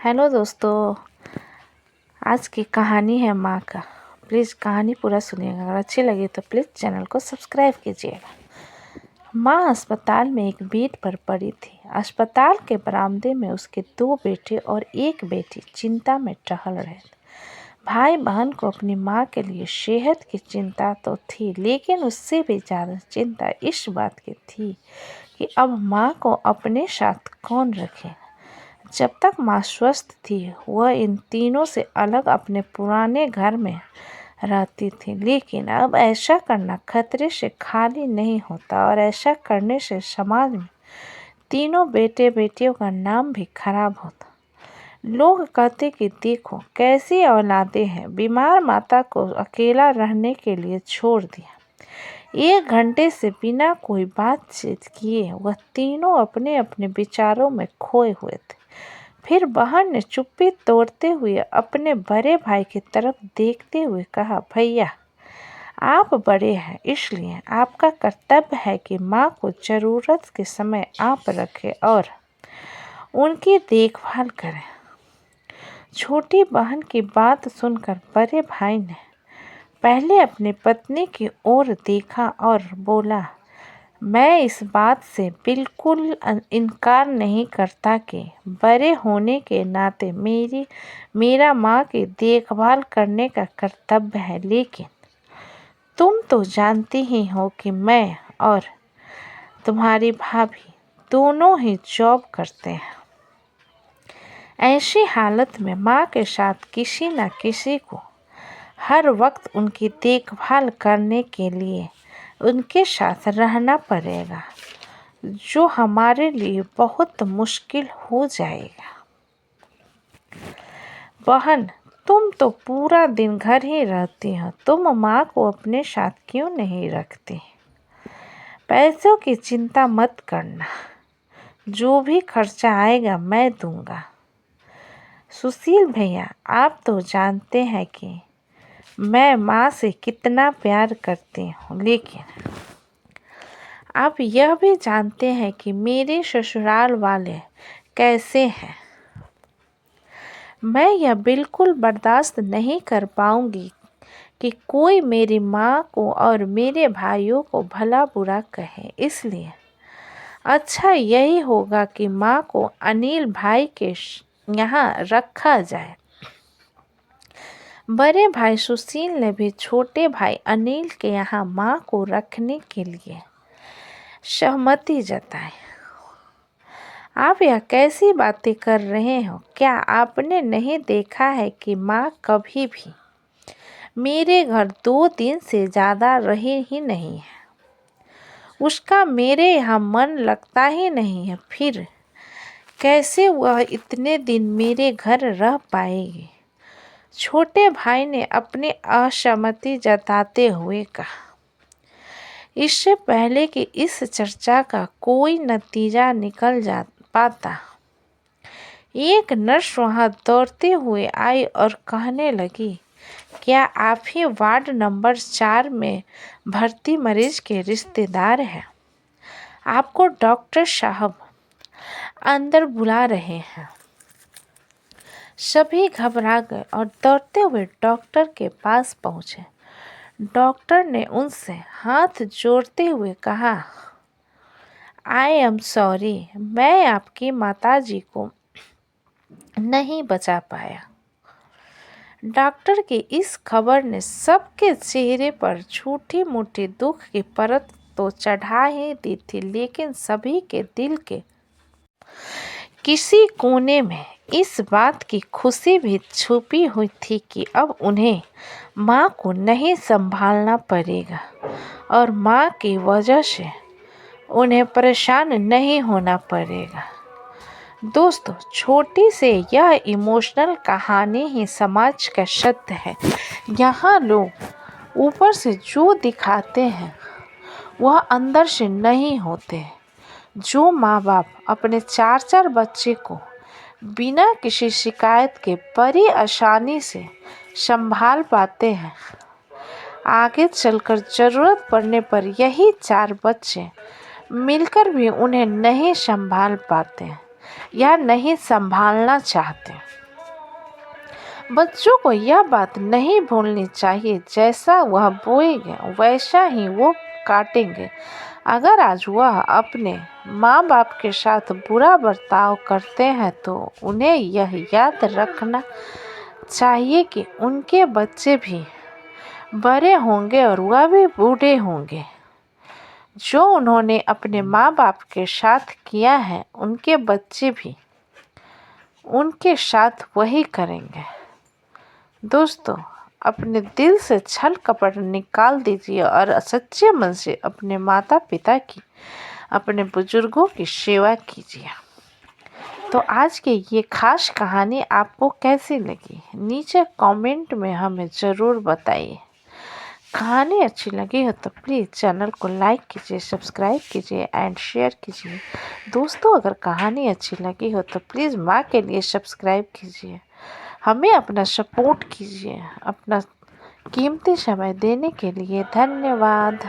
Hello दोस्तों, आज की कहानी है माँ का। प्लीज़ कहानी पूरा सुनिएगा। अगर अच्छी लगी तो प्लीज़ चैनल को सब्सक्राइब कीजिएगा। माँ अस्पताल में एक बेड पर पड़ी थी। अस्पताल के बरामदे में उसके 2 बेटे और 1 बेटी चिंता में टहल रहे थे। भाई बहन को अपनी माँ के लिए सेहत की चिंता तो थी, लेकिन उससे भी ज़्यादा चिंता इस बात की थी कि अब माँ को अपने साथ कौन रखे। जब तक माँ स्वस्थ थी वह इन तीनों से अलग अपने पुराने घर में रहती थी, लेकिन अब ऐसा करना खतरे से खाली नहीं होता और ऐसा करने से समाज में तीनों बेटे बेटियों का नाम भी खराब होता। लोग कहते कि देखो कैसी औलादें हैं, बीमार माता को अकेला रहने के लिए छोड़ दिया। 1 घंटे से बिना कोई बातचीत किए वह तीनों अपने अपने विचारों में खोए हुए थे। फिर बहन ने चुप्पी तोड़ते हुए अपने बड़े भाई की तरफ देखते हुए कहा, भैया आप बड़े हैं, इसलिए आपका कर्तव्य है कि माँ को ज़रूरत के समय आप रखें और उनकी देखभाल करें। छोटी बहन की बात सुनकर बड़े भाई ने पहले अपनी पत्नी की ओर देखा और बोला, मैं इस बात से बिल्कुल इनकार नहीं करता कि बड़े होने के नाते मेरा माँ की देखभाल करने का कर्तव्य है, लेकिन तुम तो जानती ही हो कि मैं और तुम्हारी भाभी दोनों ही जॉब करते हैं। ऐसी हालत में माँ के साथ किसी न किसी को हर वक्त उनकी देखभाल करने के लिए उनके साथ रहना पड़ेगा, जो हमारे लिए बहुत मुश्किल हो जाएगा। बहन, तुम तो पूरा दिन घर ही रहती हो, तुम माँ को अपने साथ क्यों नहीं रखती? पैसों की चिंता मत करना, जो भी खर्चा आएगा मैं दूंगा। सुशील भैया, आप तो जानते हैं कि मैं माँ से कितना प्यार करती हूँ, लेकिन आप यह भी जानते हैं कि मेरे ससुराल वाले कैसे हैं। मैं यह बिल्कुल बर्दाश्त नहीं कर पाऊंगी कि कोई मेरी माँ को और मेरे भाइयों को भला बुरा कहे। इसलिए अच्छा यही होगा कि माँ को अनिल भाई के यहाँ रखा जाए। बड़े भाई सुशील ने भी छोटे भाई अनिल के यहाँ माँ को रखने के लिए सहमति जताई। आप यह कैसी बातें कर रहे हो? क्या आपने नहीं देखा है कि माँ कभी भी मेरे घर 2 दिन से ज़्यादा रही ही नहीं है। उसका मेरे यहाँ मन लगता ही नहीं है, फिर कैसे वह इतने दिन मेरे घर रह पाएगी? छोटे भाई ने अपनी असहमति जताते हुए कहा। इससे पहले कि इस चर्चा का कोई नतीजा निकल पाता, एक नर्स वहां दौड़ते हुए आई और कहने लगी, क्या आप ही वार्ड नंबर 4 में भर्ती मरीज के रिश्तेदार हैं? आपको डॉक्टर साहब अंदर बुला रहे हैं। सभी घबरा गए और दौड़ते हुए डॉक्टर के पास पहुंचे। डॉक्टर ने उनसे हाथ जोड़ते हुए कहा, आई एम सॉरी, मैं आपकी माताजी को नहीं बचा पाया। डॉक्टर की इस खबर ने सबके चेहरे पर छोटी मोटी दुख की परत तो चढ़ा ही दी थी, लेकिन सभी के दिल के किसी कोने में इस बात की खुशी भी छुपी हुई थी कि अब उन्हें माँ को नहीं संभालना पड़ेगा और माँ की वजह से उन्हें परेशान नहीं होना पड़ेगा। दोस्तों, छोटी से यह इमोशनल कहानी ही समाज का सत्य है। यहाँ लोग ऊपर से जो दिखाते हैं वह अंदर से नहीं होते। जो माँ बाप अपने 4 बच्चे को बिना किसी शिकायत के बड़ी आसानी से संभाल पाते हैं, आगे चलकर ज़रूरत पड़ने पर यही 4 बच्चे मिलकर भी उन्हें नहीं संभाल पाते हैं। या नहीं संभालना चाहते। बच्चों को यह बात नहीं भूलनी चाहिए, जैसा वह बोएंगे वैसा ही वो काटेंगे। अगर आज वह अपने माँ बाप के साथ बुरा बर्ताव करते हैं तो उन्हें यह याद रखना चाहिए कि उनके बच्चे भी बड़े होंगे और वह भी बूढ़े होंगे। जो उन्होंने अपने माँ बाप के साथ किया है उनके बच्चे भी उनके साथ वही करेंगे। दोस्तों, अपने दिल से छल कपट निकाल दीजिए और सच्चे मन से अपने माता पिता की, अपने बुजुर्गों की सेवा कीजिए। तो आज की ये खास कहानी आपको कैसी लगी, नीचे कमेंट में हमें ज़रूर बताइए। कहानी अच्छी लगी हो तो प्लीज़ चैनल को लाइक कीजिए, सब्सक्राइब कीजिए एंड शेयर कीजिए। दोस्तों, अगर कहानी अच्छी लगी हो तो प्लीज़ माँ के लिए सब्सक्राइब कीजिए, हमें अपना सपोर्ट कीजिए। अपना कीमती समय देने के लिए धन्यवाद।